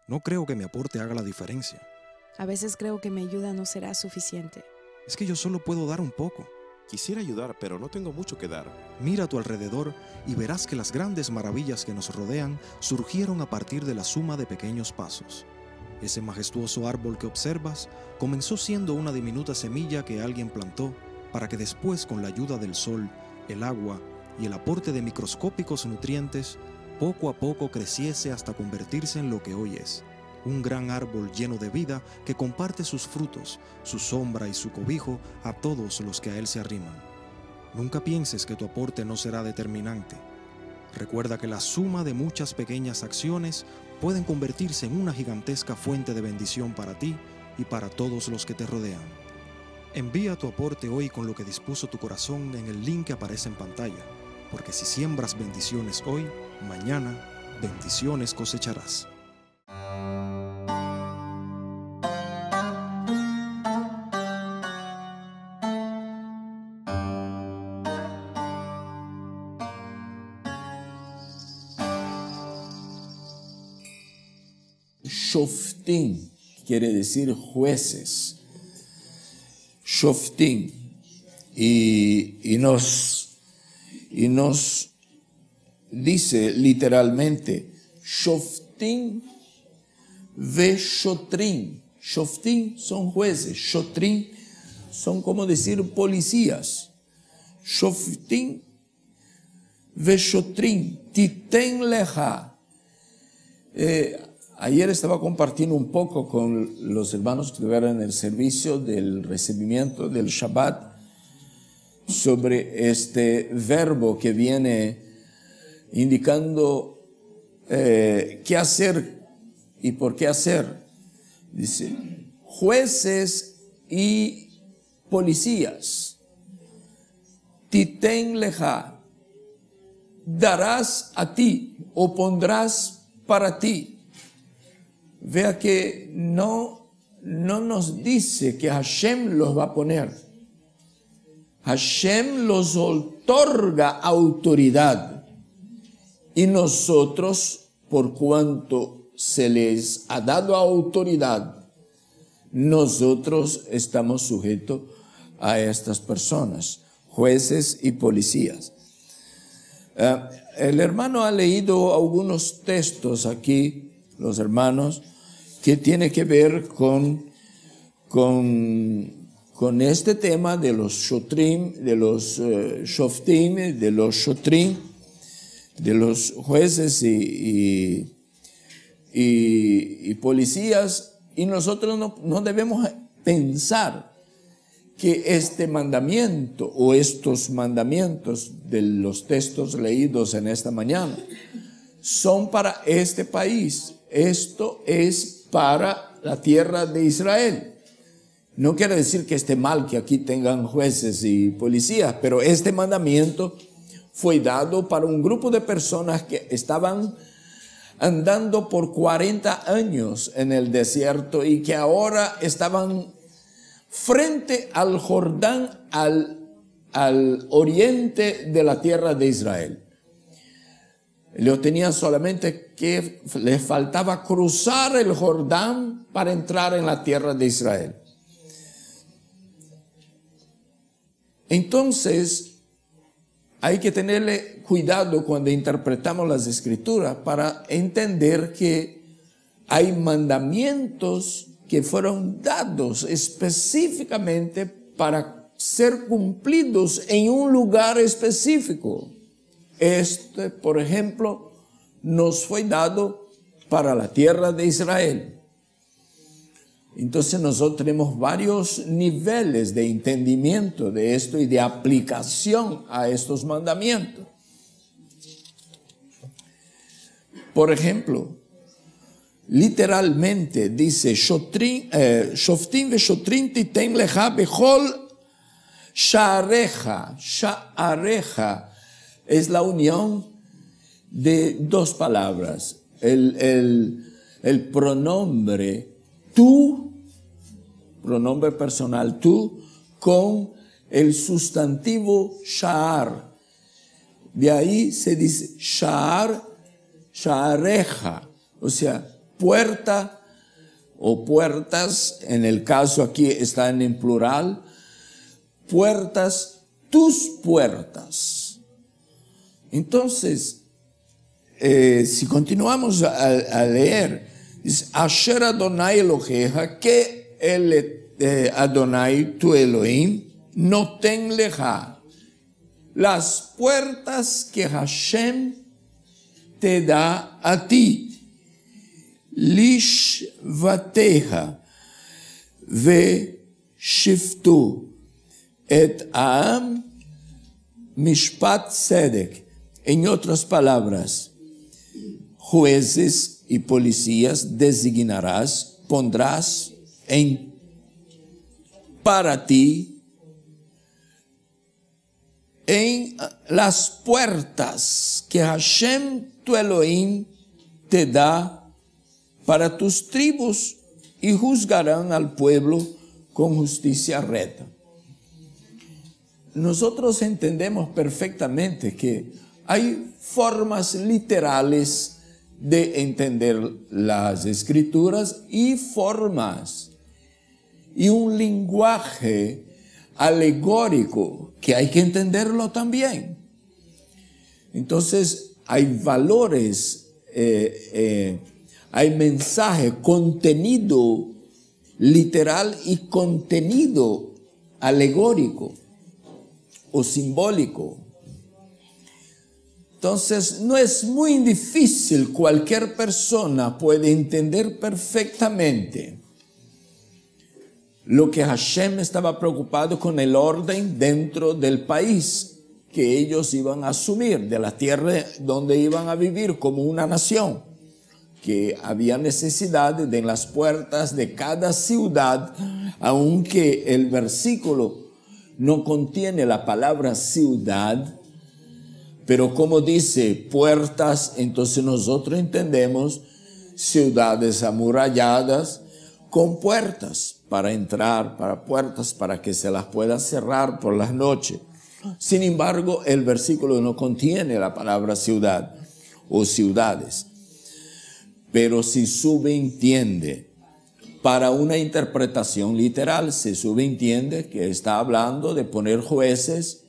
No creo que mi aporte haga la diferencia. A veces creo que mi ayuda no será suficiente. Es que yo solo puedo dar un poco. Quisiera ayudar, pero no tengo mucho que dar. Mira a tu alrededor y verás que las grandes maravillas que nos rodean surgieron a partir de la suma de pequeños pasos. Ese majestuoso árbol que observas comenzó siendo una diminuta semilla que alguien plantó para que después, con la ayuda del sol, el agua y el aporte de microscópicos nutrientes, poco a poco creciese hasta convertirse en lo que hoy es. Un gran árbol lleno de vida que comparte sus frutos, su sombra y su cobijo a todos los que a él se arriman. Nunca pienses que tu aporte no será determinante. Recuerda que la suma de muchas pequeñas acciones pueden convertirse en una gigantesca fuente de bendición para ti y para todos los que te rodean. Envía tu aporte hoy con lo que dispuso tu corazón en el link que aparece en pantalla, porque si siembras bendiciones hoy, mañana bendiciones cosecharás. Shoftim quiere decir jueces. Shoftim. Y nos dice literalmente Shoftim ve Shotrim. Shoftim son jueces. Shotrim son como decir policías. Shoftim ve Shotrim. Titen leja. Ayer estaba compartiendo un poco con los hermanos que estuvieron en el servicio del recibimiento del Shabbat sobre este verbo que viene indicando qué hacer y por qué hacer. Dice, jueces y policías, titen leja, darás a ti o pondrás para ti. Vea que no nos dice que Hashem los va a poner. Hashem los otorga autoridad. Y nosotros, por cuanto se les ha dado autoridad, nosotros estamos sujetos a estas personas, jueces y policías. El hermano ha leído algunos textos aquí, los hermanos, que tiene que ver con este tema de los shotrim, de los shoftim, de los shotrim, de los jueces y policías, y nosotros no debemos pensar que este mandamiento o estos mandamientos de los textos leídos en esta mañana son para este país. Esto es para la tierra de Israel. No quiere decir que esté mal que aquí tengan jueces y policías, pero este mandamiento fue dado para un grupo de personas que estaban andando por 40 años en el desierto y que ahora estaban frente al Jordán, al oriente de la tierra de Israel. Ellos tenían solamente que les faltaba cruzar el Jordán para entrar en la tierra de Israel. Entonces, hay que tenerle cuidado cuando interpretamos las Escrituras para entender que hay mandamientos que fueron dados específicamente para ser cumplidos en un lugar específico. Este, por ejemplo, nos fue dado para la tierra de Israel. Entonces nosotros tenemos varios niveles de entendimiento de esto y de aplicación a estos mandamientos. Por ejemplo, literalmente dice, Shoftim ve'shotrim titen lecha bechol sha'arecha. Sha'arecha es la unión de dos palabras. El pronombre tú, pronombre personal tú, con el sustantivo sha'ar. De ahí se dice sha'ar, sha'areja. O sea, puerta o puertas, en el caso aquí están en plural, puertas, tus puertas. Entonces, si continuamos a leer, dice, Asher Adonai Eloheja, que el Adonai tu Elohim noten leja, las puertas que Hashem te da a ti, lishvateja ve shiftu et Am mishpat sedek. En otras palabras, jueces y policías designarás, pondrás para ti en las puertas que Hashem tu Elohim te da para tus tribus, y juzgarán al pueblo con justicia recta. Nosotros entendemos perfectamente que hay formas literales de entender las escrituras y formas y un lenguaje alegórico que hay que entenderlo también. Entonces hay valores, hay mensaje, contenido literal y contenido alegórico o simbólico. Entonces no es muy difícil, cualquier persona puede entender perfectamente lo que Hashem estaba preocupado con el orden dentro del país que ellos iban a asumir, de la tierra donde iban a vivir como una nación, que había necesidad de en las puertas de cada ciudad, aunque el versículo no contiene la palabra ciudad, pero como dice puertas, entonces nosotros entendemos ciudades amuralladas con puertas para entrar, para puertas para que se las pueda cerrar por las noches. Sin embargo, el versículo no contiene la palabra ciudad o ciudades, pero si subentiende para una interpretación literal, se subentiende que está hablando de poner jueces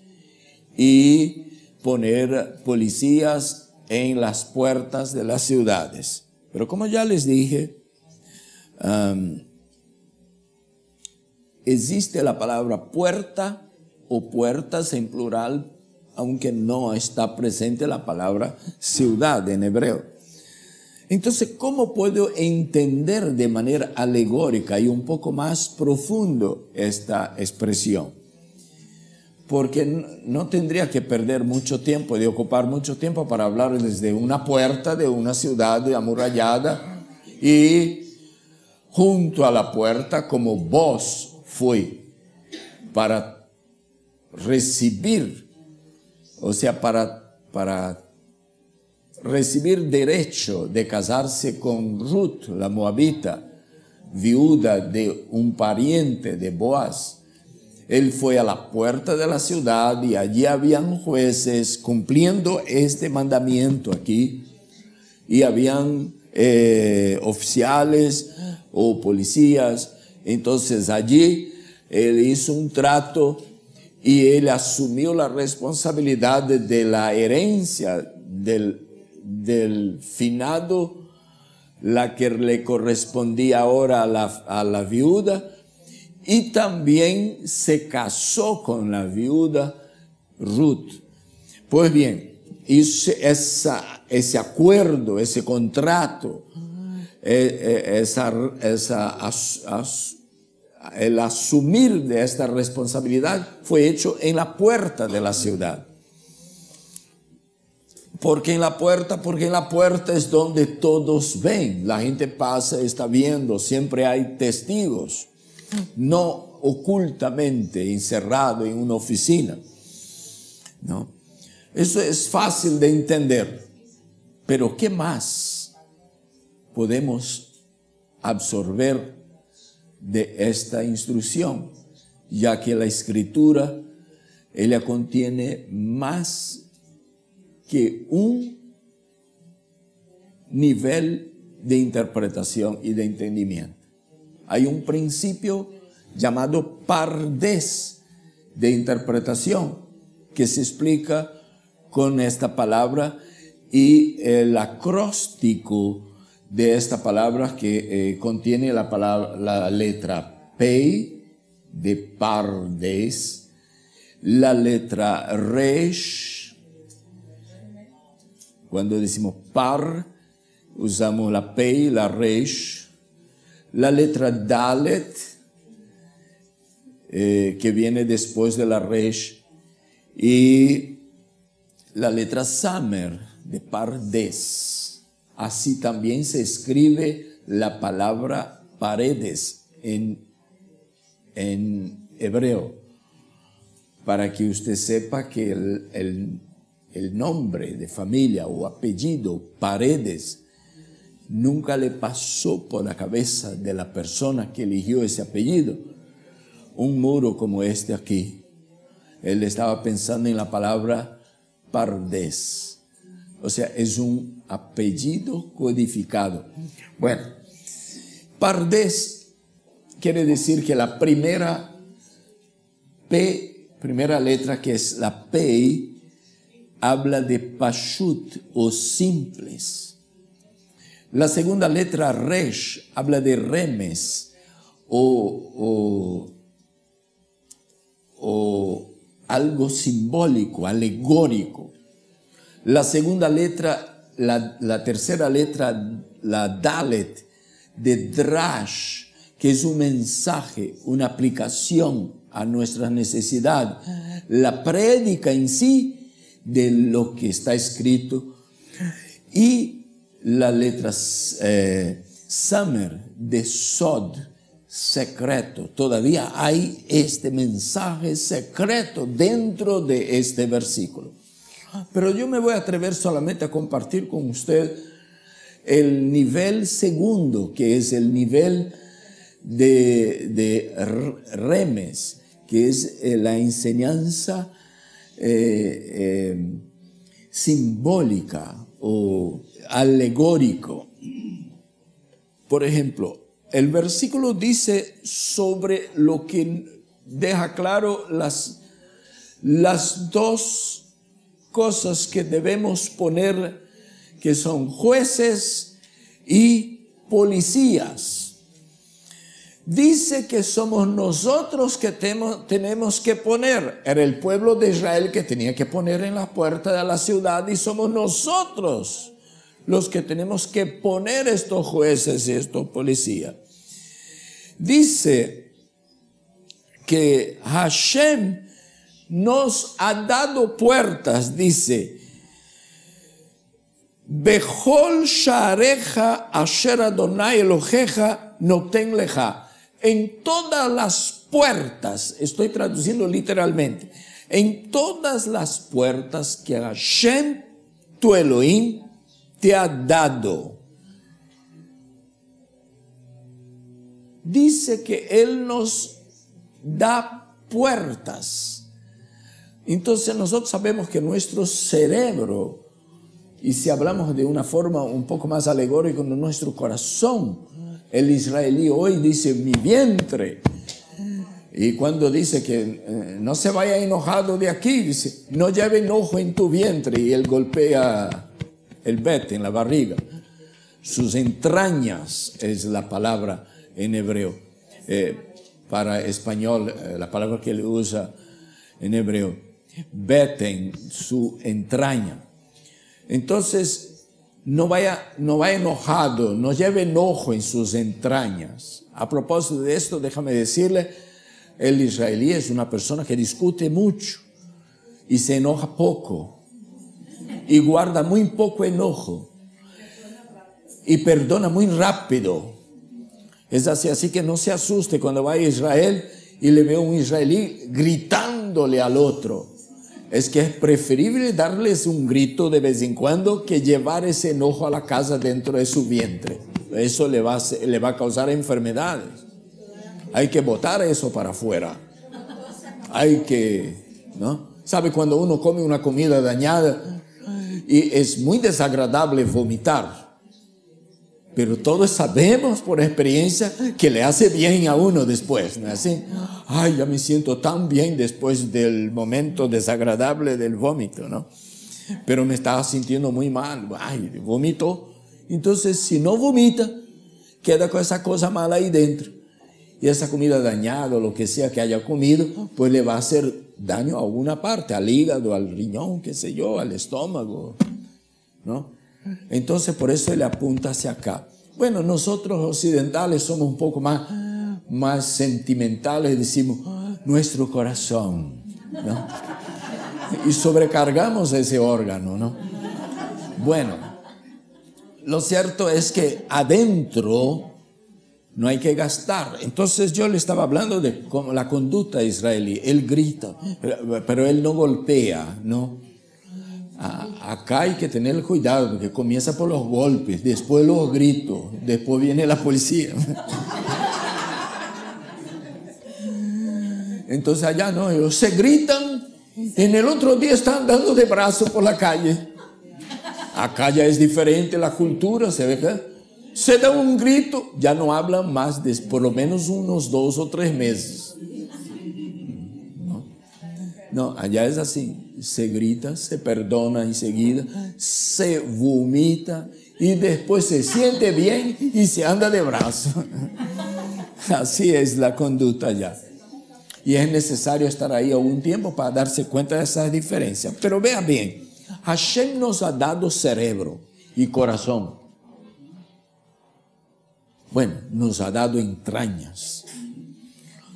y poner policías en las puertas de las ciudades. Pero como ya les dije, existe la palabra puerta o puertas en plural, aunque no está presente la palabra ciudad en hebreo. Entonces, ¿cómo puedo entender de manera alegórica y un poco más profundo esta expresión? Porque no tendría que perder mucho tiempo, de ocupar mucho tiempo para hablar desde una puerta de una ciudad amurallada y junto a la puerta como vos fui para recibir, o sea, para recibir derecho de casarse con Ruth, la moabita, viuda de un pariente de Boaz. Él fue a la puerta de la ciudad y allí habían jueces cumpliendo este mandamiento aquí, y habían oficiales o policías. Entonces allí él hizo un trato y él asumió la responsabilidad de la herencia del finado, la que le correspondía ahora a la viuda, y también se casó con la viuda Ruth. Pues bien, hizo ese acuerdo, ese contrato, el asumir de esta responsabilidad fue hecho en la puerta de la ciudad. Porque en la puerta es donde todos ven. La gente pasa, está viendo, siempre hay testigos. No ocultamente encerrado en una oficina. No. Eso es fácil de entender. Pero ¿qué más podemos absorber de esta instrucción? Ya que la escritura, ella contiene más que un nivel de interpretación y de entendimiento. Hay un principio llamado pardés de interpretación que se explica con esta palabra y el acróstico de esta palabra que contiene la letra P de pardés, la letra resh. Cuando decimos par, usamos la P y la resh. La letra dalet, que viene después de la resh. Y la letra samer, de pardés. Así también se escribe la palabra paredes en hebreo, para que usted sepa que el nombre de familia o apellido Paredes nunca le pasó por la cabeza de la persona que eligió ese apellido. Un muro como este aquí, él estaba pensando en la palabra Pardés. O sea, es un apellido codificado. Bueno, Pardés quiere decir que la primera letra, que es la P, habla de pashut o simples. La segunda letra resh habla de remes o algo simbólico, alegórico. La segunda letra, la tercera letra, la dalet, de drash, que es un mensaje, una aplicación a nuestra necesidad. La prédica en sí de lo que está escrito. Y la letra samer, de sod, secreto. Todavía hay este mensaje secreto dentro de este versículo. Pero yo me voy a atrever solamente a compartir con usted el nivel segundo, que es el nivel de remes, que es la enseñanza simbólica o alegórico. Por ejemplo, el versículo dice sobre lo que deja claro las dos cosas que debemos poner, que son jueces y policías. Dice que somos nosotros que tenemos que poner. Era el pueblo de Israel que tenía que poner en la puerta de la ciudad, y somos nosotros los que tenemos que poner estos jueces y estos policías. Dice que Hashem nos ha dado puertas, dice, Bechol sha'areja asher Adonai Eloheja noten leja. En todas las puertas, estoy traduciendo literalmente, en todas las puertas que Hashem, tu Elohim, te ha dado. Dice que Él nos da puertas. Entonces nosotros sabemos que nuestro cerebro, y si hablamos de una forma un poco más alegórica, nuestro corazón, el israelí hoy dice mi vientre. Y cuando dice que no se vaya enojado de aquí, dice no lleve enojo en tu vientre, y él golpea el bet en la barriga. Sus entrañas es la palabra en hebreo. Para español, la palabra que él usa en hebreo, beten, su entraña. Entonces, no vaya enojado, no lleve enojo en sus entrañas. A propósito de esto, déjame decirle, el israelí es una persona que discute mucho y se enoja poco y guarda muy poco enojo y perdona muy rápido. Es así que no se asuste cuando vaya a Israel y le ve a un israelí gritándole al otro. Es que es preferible darles un grito de vez en cuando que llevar ese enojo a la casa dentro de su vientre. Eso le va a causar enfermedades. Hay que botar eso para afuera. Hay que, ¿no? ¿Sabe cuando uno come una comida dañada y es muy desagradable vomitar? Pero todos sabemos por experiencia que le hace bien a uno después, ¿no es así? Ay, ya me siento tan bien después del momento desagradable del vómito, ¿no? Pero me estaba sintiendo muy mal. Ay, vomitó. Entonces, si no vomita, queda con esa cosa mala ahí dentro. Y esa comida dañada, o lo que sea que haya comido, pues le va a hacer daño a alguna parte, al hígado, al riñón, qué sé yo, al estómago, ¿no? Entonces, por eso él apunta hacia acá. Bueno, nosotros occidentales somos un poco más sentimentales, decimos, nuestro corazón, ¿no? Y sobrecargamos ese órgano, ¿no? Bueno, lo cierto es que adentro no hay que gastar. Entonces yo le estaba hablando de como la conducta israelí. Él grita, pero él no golpea, ¿no? Acá hay que tener cuidado, porque comienza por los golpes, después los gritos, después viene la policía. Entonces allá no, ellos se gritan, en el otro día están dando de brazos por la calle. Acá ya es diferente la cultura, se ve que se da un grito, ya no hablan más de por lo menos unos 2 o 3 meses. No, allá es así, se grita, se perdona enseguida, se vomita y después se siente bien y se anda de brazo. Así es la conducta allá. Y es necesario estar ahí algún tiempo para darse cuenta de esas diferencias. Pero vea bien, Hashem nos ha dado cerebro y corazón. Bueno, nos ha dado entrañas,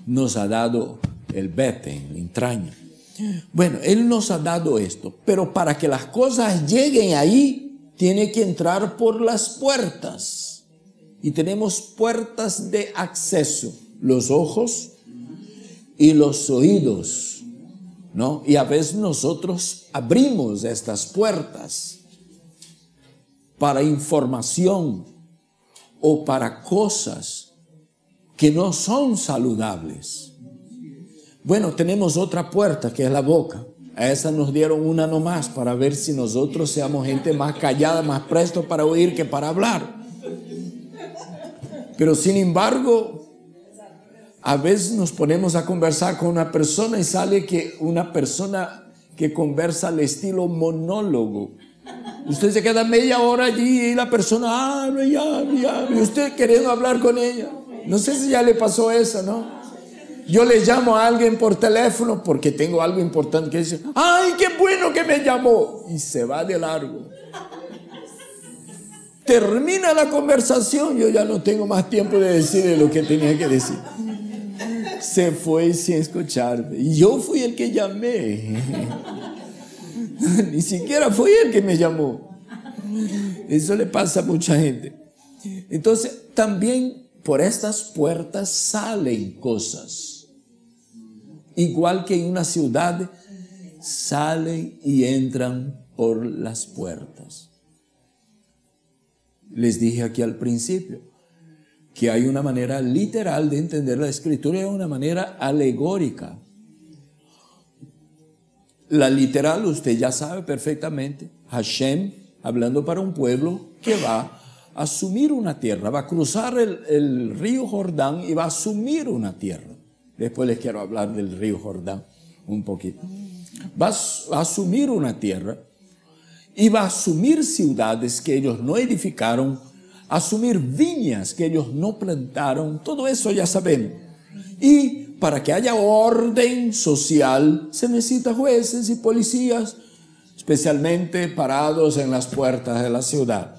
nos ha dado el beten, la entraña. Bueno, Él nos ha dado esto, pero para que las cosas lleguen ahí, tiene que entrar por las puertas. Y tenemos puertas de acceso, los ojos y los oídos, ¿no? Y a veces nosotros abrimos estas puertas para información o para cosas que no son saludables. Bueno, tenemos otra puerta que es la boca. A esa nos dieron una nomás para ver si nosotros seamos gente más callada, más presto para oír que para hablar. Pero sin embargo, a veces nos ponemos a conversar con una persona y sale que una persona que conversa al estilo monólogo. Usted se queda media hora allí y la persona habla y usted queriendo hablar con ella. No sé si ya le pasó eso, ¿no? Yo le llamo a alguien por teléfono porque tengo algo importante que decir. ¡Ay, qué bueno que me llamó! Y se va de largo. Termina la conversación, yo ya no tengo más tiempo de decirle lo que tenía que decir. Se fue sin escucharme. Y yo fui el que llamé. Ni siquiera fui el que me llamó. Eso le pasa a mucha gente. Entonces, también por estas puertas salen cosas. Igual que en una ciudad, salen y entran por las puertas. Les dije aquí al principio que hay una manera literal de entender la Escritura y una manera alegórica. La literal usted ya sabe perfectamente. Hashem hablando para un pueblo que va a asumir una tierra, va a cruzar el río Jordán y va a asumir una tierra. Después les quiero hablar del río Jordán un poquito. Va a asumir una tierra y va a asumir ciudades que ellos no edificaron, asumir viñas que ellos no plantaron, todo eso ya sabemos. Y para que haya orden social se necesitan jueces y policías, especialmente parados en las puertas de la ciudad.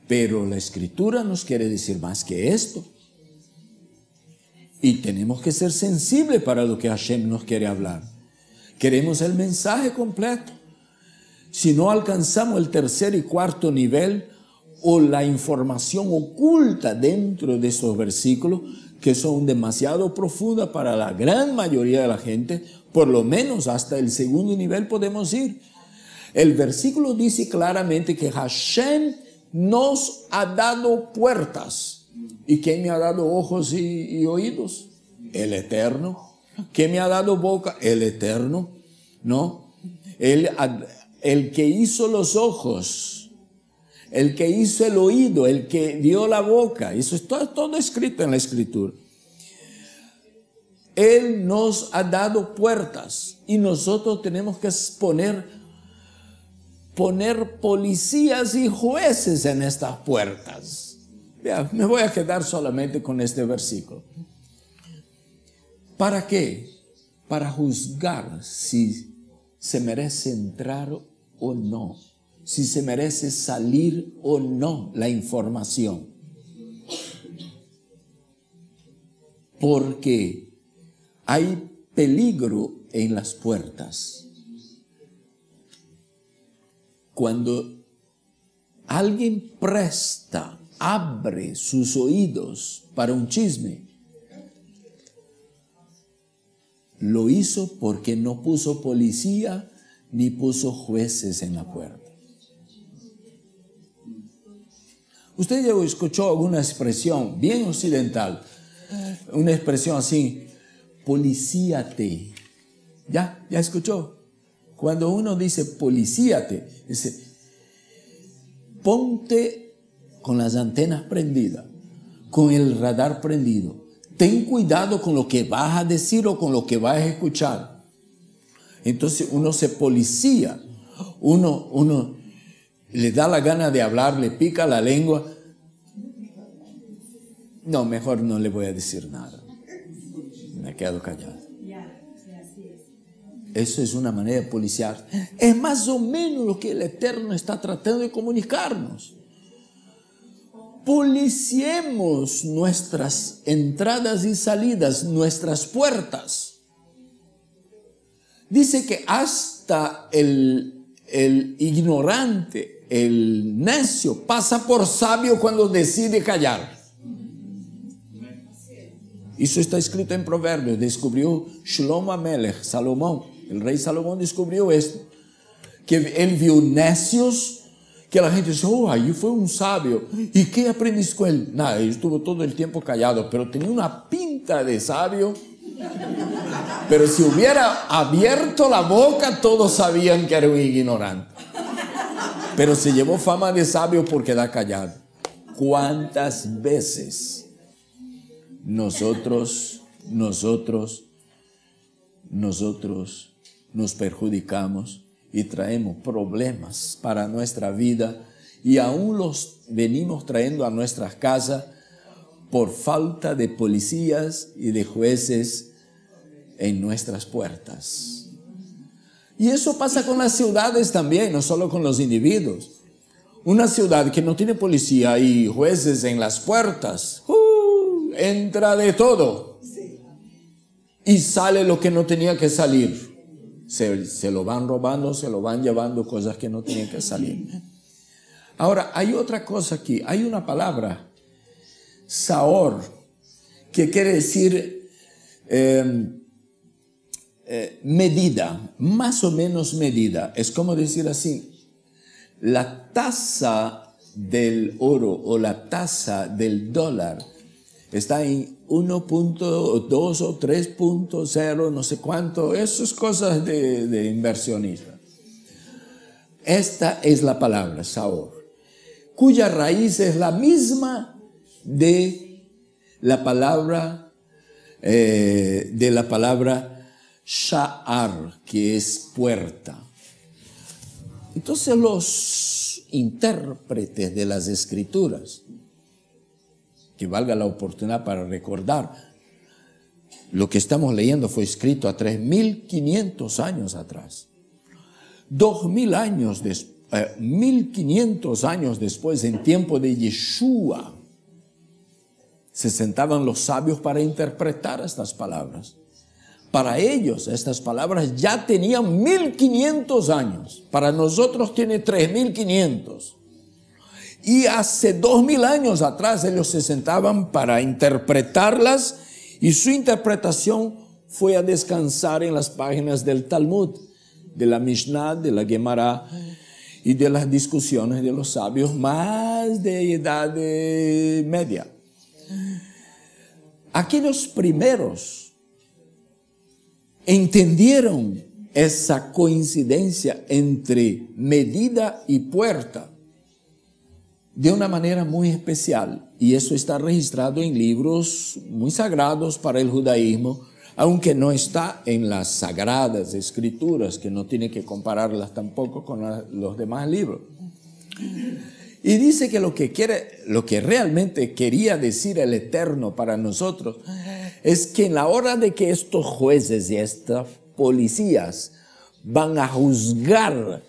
Pero la Escritura nos quiere decir más que esto. Y tenemos que ser sensibles para lo que Hashem nos quiere hablar. Queremos el mensaje completo. Si no alcanzamos el tercer y cuarto nivel o la información oculta dentro de esos versículos, que son demasiado profundas para la gran mayoría de la gente, por lo menos hasta el segundo nivel podemos ir. El versículo dice claramente que Hashem nos ha dado puertas. ¿Y quién me ha dado ojos y oídos? El Eterno. ¿Quién me ha dado boca? El Eterno. ¿No? El que hizo los ojos, el que hizo el oído, el que dio la boca. Eso está todo escrito en la Escritura. Él nos ha dado puertas y nosotros tenemos que poner policías y jueces en estas puertas. Ya, me voy a quedar solamente con este versículo. ¿Para qué? Para juzgar si se merece entrar o no, si se merece salir o no la información. Porque hay peligro en las puertas. Cuando alguien abre sus oídos para un chisme, lo hizo porque no puso policía ni puso jueces en la puerta. Usted ya escuchó alguna expresión bien occidental, una expresión así: policíate. ¿Ya escuchó? Cuando uno dice policíate, dice ponte con las antenas prendidas, con el radar prendido. Ten cuidado con lo que vas a decir o con lo que vas a escuchar. Entonces uno se policía, uno le da la gana de hablar, le pica la lengua. No, mejor no le voy a decir nada. Me quedo callado. Eso es una manera de policiar. Es más o menos lo que el Eterno está tratando de comunicarnos. Policiemos nuestras entradas y salidas, nuestras puertas. Dice que hasta el ignorante, el necio, pasa por sabio cuando decide callar. Eso está escrito en Proverbios. Descubrió Shlomo Amelech, Salomón. El rey Salomón descubrió esto. Que él vio necios, que la gente dice: oh, ahí fue un sabio. ¿Y qué aprendiste con él? Nada, él estuvo todo el tiempo callado, pero tenía una pinta de sabio. Pero si hubiera abierto la boca, todos sabían que era un ignorante. Pero se llevó fama de sabio por quedar callado. ¿Cuántas veces nosotros nos perjudicamos y traemos problemas para nuestra vida, y aún los venimos trayendo a nuestras casas por falta de policías y de jueces en nuestras puertas? Y eso pasa con las ciudades también, no solo con los individuos. Una ciudad que no tiene policía y jueces en las puertas, entra de todo y sale lo que no tenía que salir. Se lo van robando, se lo van llevando, cosas que no tenían que salir. Ahora, hay otra cosa aquí. Hay una palabra, saor, que quiere decir medida, más o menos medida. Es como decir así: la tasa del oro o la tasa del dólar está en 1.2 o 3.0, no sé cuánto. Eso es cosas de inversionista. Esta es la palabra, saor, cuya raíz es la misma de la palabra sha'ar, que es puerta. Entonces los intérpretes de las Escrituras, que valga la oportunidad para recordar, lo que estamos leyendo fue escrito a 3.500 años atrás. 1.500 años después, en tiempo de Yeshua, se sentaban los sabios para interpretar estas palabras. Para ellos estas palabras ya tenían 1.500 años. Para nosotros tiene 3.500. Y hace 2.000 años atrás ellos se sentaban para interpretarlas, y su interpretación fue a descansar en las páginas del Talmud, de la Mishnah, de la Gemara y de las discusiones de los sabios más de edad media. Aquellos primeros entendieron esa coincidencia entre medida y puerta. de una manera muy especial, y eso está registrado en libros muy sagrados para el judaísmo, aunque no está en las sagradas escrituras, que no tiene que compararlas tampoco con los demás libros. Y dice que lo que realmente quería decir el Eterno para nosotros es que en la hora de que estos jueces y estas policías van a juzgar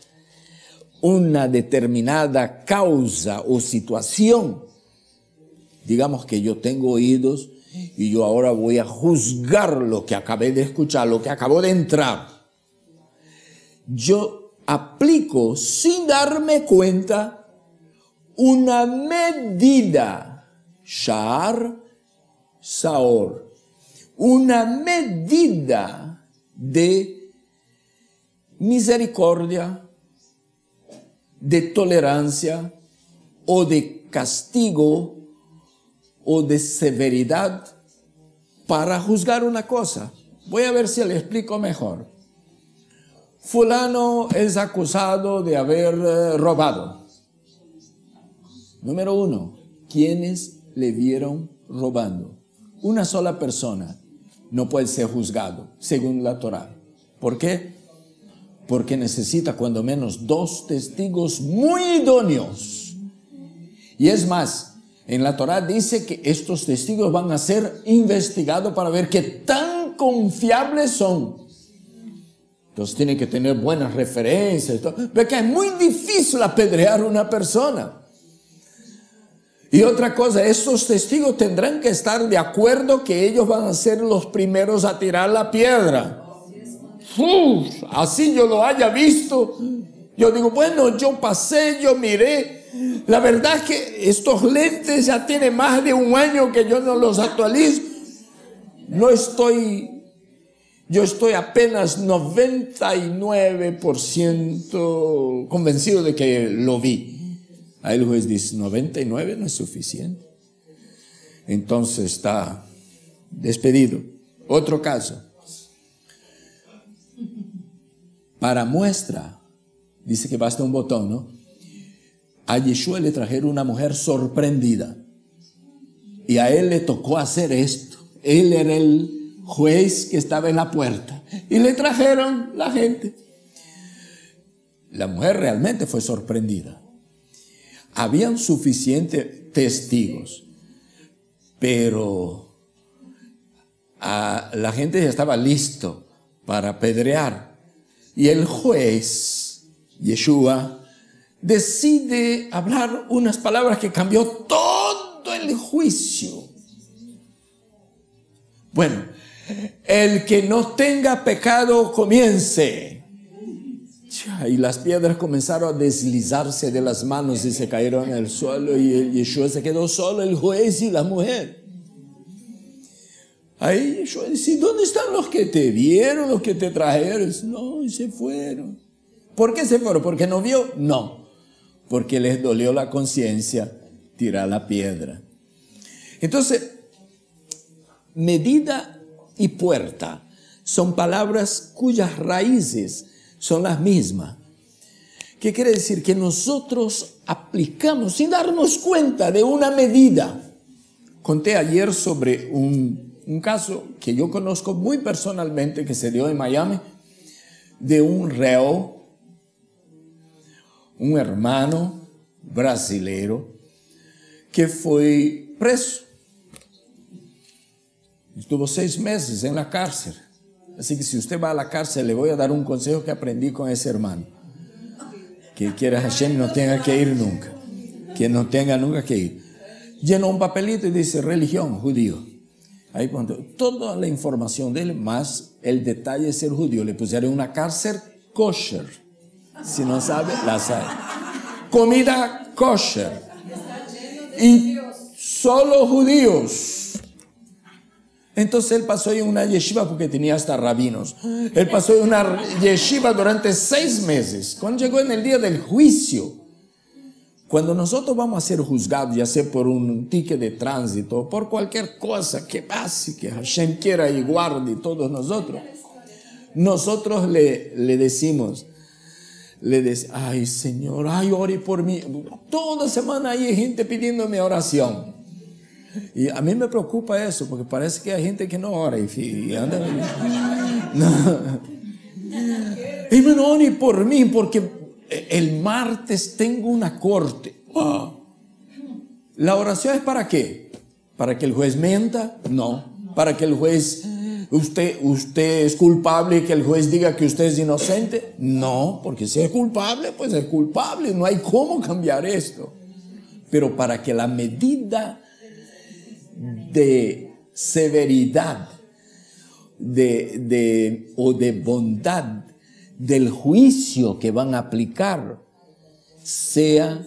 una determinada causa o situación, digamos que yo tengo oídos y yo ahora voy a juzgar lo que acabé de escuchar, lo que acabó de entrar. Yo aplico sin darme cuenta una medida, shar, saor, una medida de misericordia, de tolerancia o de castigo o de severidad para juzgar una cosa. Voy a ver si le explico mejor. Fulano es acusado de haber robado. Número 1, ¿quiénes le vieron robando? Una sola persona no puede ser juzgado según la Torá. ¿Por qué? Porque necesita cuando menos 2 testigos muy idóneos. Y es más, en la Torá dice que estos testigos van a ser investigados para ver qué tan confiables son. Entonces tienen que tener buenas referencias. Porque es muy difícil apedrear a una persona. Y otra cosa, estos testigos tendrán que estar de acuerdo que ellos van a ser los primeros a tirar la piedra. Así yo lo haya visto. Yo digo, bueno, yo pasé, yo miré. La verdad es que estos lentes ya tienen más de 1 año que yo no los actualizo. Yo estoy apenas 99% convencido de que lo vi. Ahí el juez dice, 99 no es suficiente. Entonces está despedido. Otro caso. Para muestra, dice que basta un botón, ¿no? A Yeshua le trajeron una mujer sorprendida. Y a él le tocó hacer esto. Él era el juez que estaba en la puerta. Y le trajeron la gente. La mujer realmente fue sorprendida. Habían suficientes testigos, pero la gente ya estaba listo para apedrear. Y el juez, Yeshua, decide hablar unas palabras que cambió todo el juicio. Bueno, el que no tenga pecado comience. Y las piedras comenzaron a deslizarse de las manos y se cayeron en el suelo, y Yeshua se quedó solo, el juez y la mujer. Ahí Yeshua dice, ¿dónde están los que te vieron, los que te trajeron? No, y se fueron. ¿Por qué se fueron? ¿Porque no vio? No, porque les dolió la conciencia tirar la piedra. Entonces, medida y puerta son palabras cuyas raíces son las mismas. ¿Qué quiere decir? Que nosotros aplicamos sin darnos cuenta de una medida. Conté ayer sobre un caso que yo conozco muy personalmente que se dio en Miami, de un reo, un hermano brasilero que fue preso. Estuvo 6 meses en la cárcel. Así que si usted va a la cárcel, le voy a dar un consejo que aprendí con ese hermano. Que quiera Hashem no tenga que ir nunca. Que no tenga nunca que ir. Llenó un papelito y dice, religión, judío. Ahí cuando toda la información de él, más el detalle de ser judío, le pusieron una cárcel kosher. Si no sabe, la sabe. Comida kosher. Y solo judíos. Entonces él pasó en una yeshiva porque tenía hasta rabinos. Él pasó en una yeshiva durante 6 meses. Cuando llegó en el día del juicio, cuando nosotros vamos a ser juzgados, ya sea por un ticket de tránsito, por cualquier cosa que pase, que Hashem quiera y guarde todos nosotros le decimos, le decía, ay Señor, ay, ore por mí. Toda semana hay gente pidiéndome oración. Y a mí me preocupa eso, porque parece que hay gente que no ora y anda. No. Hermano, ore por mí, porque el martes tengo una corte. ¿La oración es para qué? ¿Para que el juez mienta? No. ¿Para que el juez, usted es culpable y que el juez diga que usted es inocente? No, porque si es culpable, pues es culpable. No hay cómo cambiar esto. Pero para que la medida de severidad o de bondad del juicio que van a aplicar sea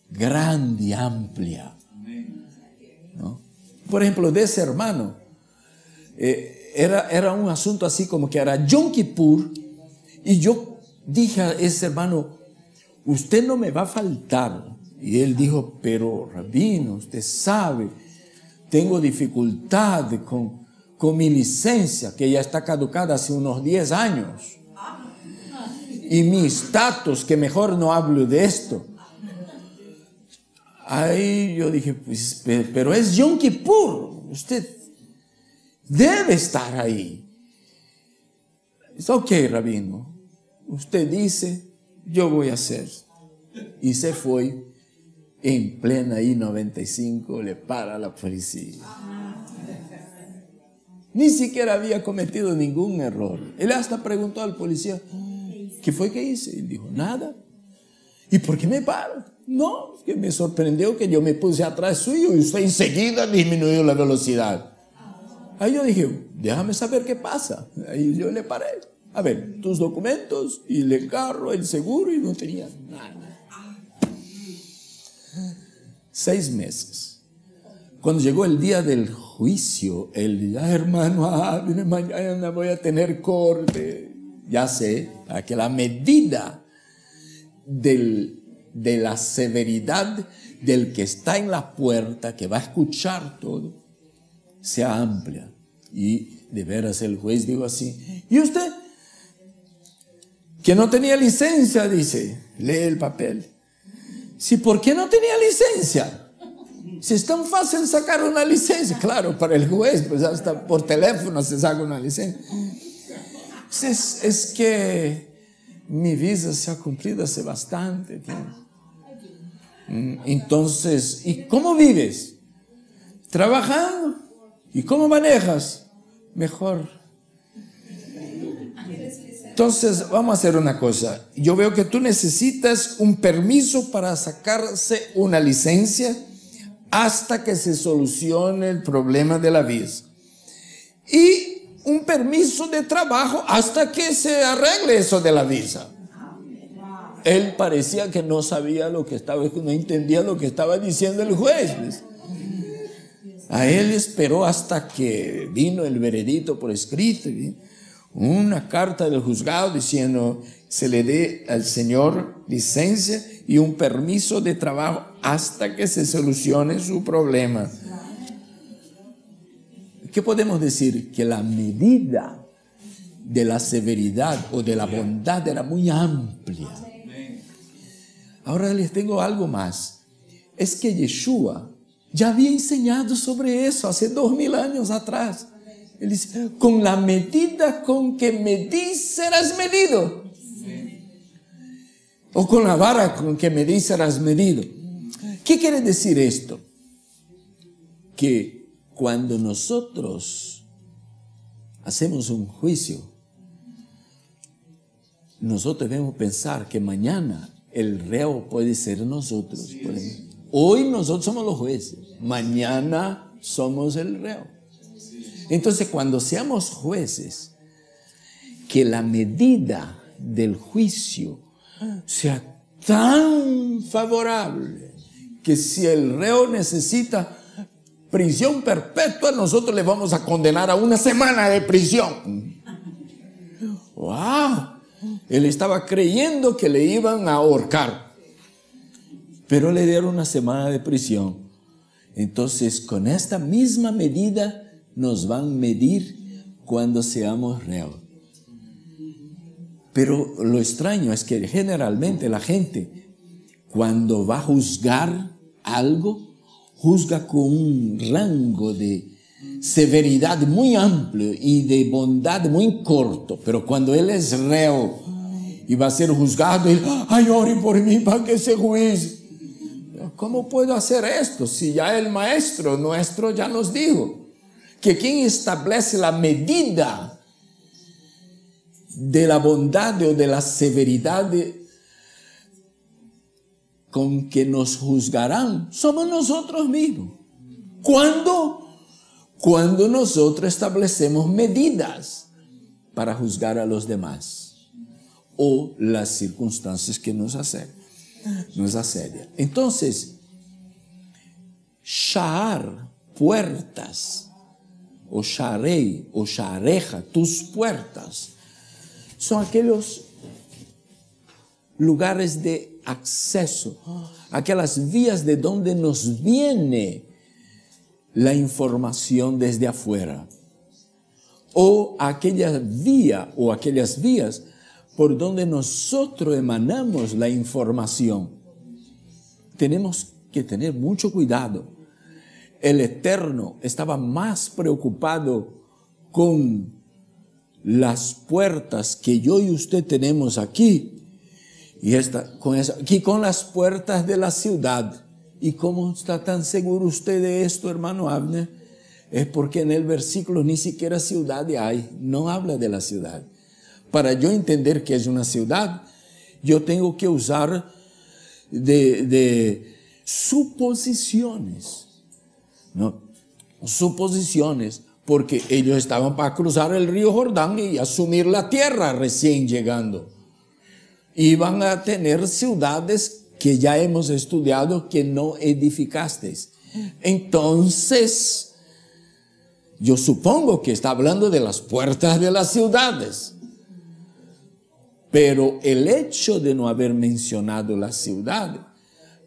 grande y amplia, ¿no? Por ejemplo, de ese hermano, era un asunto así como que era Yom Kippur, y yo dije a ese hermano, usted no me va a faltar. Y él dijo, pero rabino, usted sabe, tengo dificultad con mi licencia, que ya está caducada hace unos 10 años. Y mi estatus, que mejor no hablo de esto. Ahí yo dije, pues, pero es Yom Kippur, usted debe estar ahí. Dice, ok, rabino, usted dice, yo voy a hacer. Y se fue. En plena I-95 le para la policía. Ni siquiera había cometido ningún error. Él hasta preguntó al policía, ¿qué fue que hice? Y dijo, nada. ¿Y por qué me para? No, es que me sorprendió que yo me puse atrás suyo y usted enseguida disminuyó la velocidad. Ahí yo dije, déjame saber qué pasa. Ahí yo le paré. A ver, tus documentos y el carro, el seguro, y no tenía nada. 6 meses. Cuando llegó el día del juicio, él dijo, hermano, mañana voy a tener corte. Ya sé, para que la medida de la severidad del que está en la puerta, que va a escuchar todo, sea amplia. Y de veras el juez dijo así, ¿y usted? Que no tenía licencia, dice, lee el papel. Sí, ¿por qué no tenía licencia? Si es tan fácil sacar una licencia. Claro, para el juez, pues hasta por teléfono se saca una licencia. Es que mi visa se ha cumplido hace bastante tiempo. Entonces, ¿y cómo vives? Trabajando. ¿Y cómo manejas? Mejor. Entonces, vamos a hacer una cosa. Yo veo que tú necesitas un permiso para sacarse una licencia hasta que se solucione el problema de la visa. Y un permiso de trabajo hasta que se arregle eso de la visa. Él parecía que no sabía lo que estaba, no entendía lo que estaba diciendo el juez. A él esperó hasta que vino el veredicto por escrito, una carta del juzgado diciendo se le dé al señor licencia y un permiso de trabajo hasta que se solucione su problema. ¿Qué podemos decir? Que la medida de la severidad o de la bondad era muy amplia. Ahora les tengo algo más. Es que Yeshua ya había enseñado sobre eso hace 2000 años atrás. Él dice, con la medida con que medís serás medido. O con la vara con que medís serás medido. ¿Qué quiere decir esto? Que cuando nosotros hacemos un juicio, nosotros debemos pensar que mañana el reo puede ser nosotros. Hoy nosotros somos los jueces, mañana somos el reo. Entonces, cuando seamos jueces, que la medida del juicio sea tan favorable que si el reo necesita prisión perpetua, nosotros le vamos a condenar a 1 semana de prisión. ¡Wow! Él estaba creyendo que le iban a ahorcar, pero le dieron 1 semana de prisión. Entonces, con esta misma medida nos van a medir cuando seamos reos. Pero lo extraño es que generalmente la gente, cuando va a juzgar algo, juzga con un rango de severidad muy amplio y de bondad muy corto. Pero cuando él es reo y va a ser juzgado, él, ay, ore por mí para que se juicie. ¿Cómo puedo hacer esto si ya el maestro nuestro ya nos dijo que quien establece la medida de la bondad o de la severidad con que nos juzgarán somos nosotros mismos? ¿Cuándo? Cuando nosotros establecemos medidas para juzgar a los demás o las circunstancias que nos asedian. Entonces, sha'ar, puertas, o sha'arei, o sha'areja, tus puertas, son aquellos lugares de acceso, aquellas vías de donde nos viene la información desde afuera, o aquella vía o aquellas vías por donde nosotros emanamos la información. Tenemos que tener mucho cuidado. El Eterno estaba más preocupado con las puertas que yo y usted tenemos aquí, y con las puertas de la ciudad. ¿Y cómo está tan seguro usted de esto, hermano Abner? Es porque en el versículo ni siquiera ciudad hay, no habla de la ciudad. Para yo entender que es una ciudad, yo tengo que usar de suposiciones, ¿no? Suposiciones, porque ellos estaban para cruzar el río Jordán y asumir la tierra recién llegando. Iban a tener ciudades que ya hemos estudiado que no edificasteis. Entonces, yo supongo que está hablando de las puertas de las ciudades. Pero el hecho de no haber mencionado la ciudad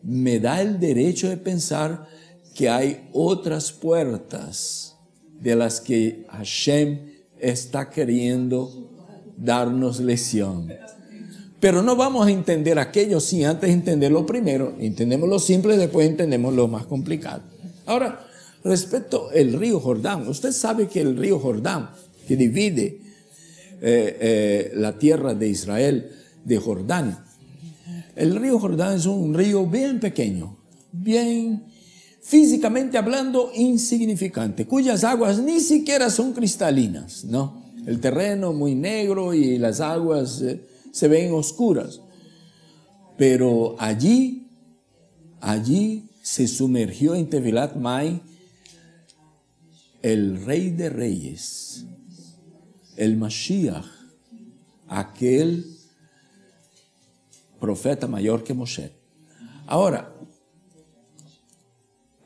me da el derecho de pensar que hay otras puertas de las que Hashem está queriendo darnos lección. Pero no vamos a entender aquello sin antes entender lo primero. Entendemos lo simple y después entendemos lo más complicado. Ahora, respecto al río Jordán, usted sabe que el río Jordán, que divide la tierra de Israel de Jordania, el río Jordán es un río bien pequeño, bien físicamente hablando insignificante, cuyas aguas ni siquiera son cristalinas, ¿no? El terreno muy negro y las aguas se ven oscuras. Pero allí se sumergió en Tevilat Mai el Rey de Reyes, el Mashiach, aquel profeta mayor que Moshe. Ahora,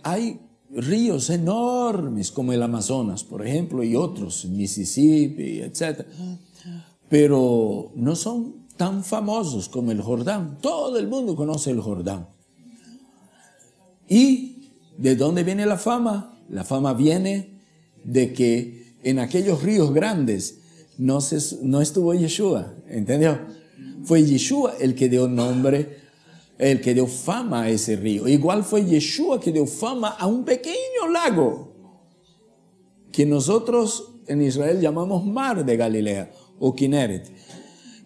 hay ríos enormes como el Amazonas, por ejemplo, y otros, Mississippi, etc. Pero no son tan famosos como el Jordán. Todo el mundo conoce el Jordán. ¿Y de dónde viene la fama? La fama viene de que en aquellos ríos grandes no estuvo Yeshua, ¿entendió? Fue Yeshua el que dio nombre, el que dio fama a ese río. Igual fue Yeshua que dio fama a un pequeño lago que nosotros en Israel llamamos Mar de Galilea o Kinneret.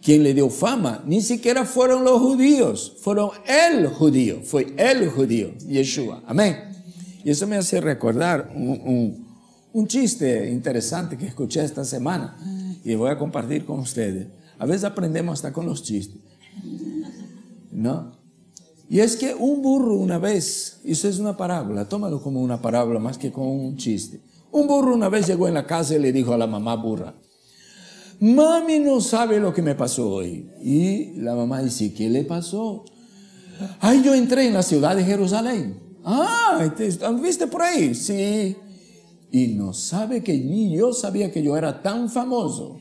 Quien le dio fama ni siquiera fueron los judíos, fueron el judío, fue el judío, Yeshua. Amén. Y eso me hace recordar un chiste interesante que escuché esta semana y voy a compartir con ustedes. A veces aprendemos hasta con los chistes, ¿no? Y es que un burro una vez, eso es una parábola, tómalo como una parábola más que como un chiste. Un burro una vez llegó en la casa y le dijo a la mamá burra: mami no sabe lo que me pasó hoy. Y la mamá dice: ¿qué le pasó? Ay, yo entré en la ciudad de Jerusalén. Ah, ¿viste por ahí? Sí. Y no sabe que ni yo sabía que yo era tan famoso.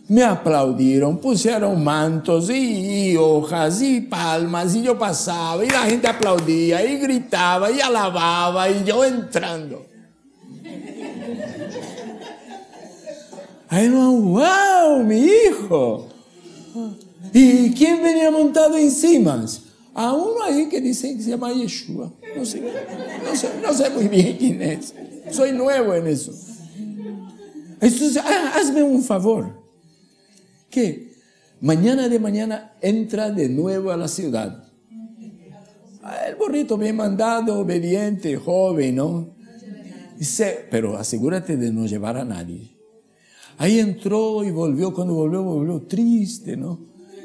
Me aplaudieron, pusieron mantos y hojas y palmas y yo pasaba y la gente aplaudía y gritaba y alababa y yo entrando. Ay, no, wow, mi hijo. ¿Y quién venía montado encima? A uno ahí que dicen que se llama Yeshua. No sé muy bien quién es. Soy nuevo en eso. Entonces, hazme un favor. ¿Qué? Mañana de mañana entra de nuevo a la ciudad. El burrito bien mandado, obediente, joven, ¿no? Dice, pero asegúrate de no llevar a nadie. Ahí entró y volvió. Cuando volvió triste, ¿no?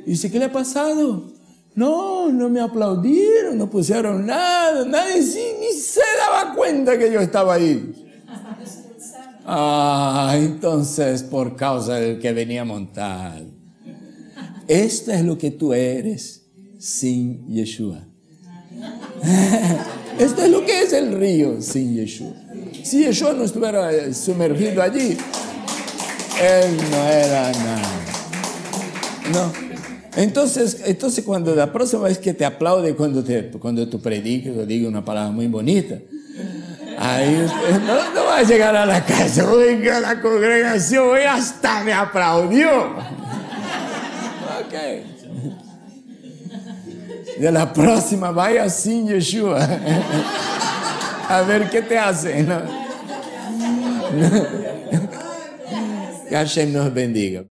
Dice, ¿qué le ha pasado? No me aplaudieron, no pusieron nada, nadie ni se daba cuenta que yo estaba ahí. Entonces por causa del que venía montado. Esto es lo que tú eres sin Yeshua. Esto es lo que es el río sin Yeshua. Si Yeshua no estuviera sumergido allí, él no era nada. No. Entonces cuando la próxima vez que te aplaude cuando tú predicas o digas una palabra muy bonita, ahí no va a llegar a la casa, oiga, la congregación hoy hasta me aplaudió. Ok. De la próxima vaya sin Yeshua. A ver qué te hace, ¿no? Que Hashem nos bendiga.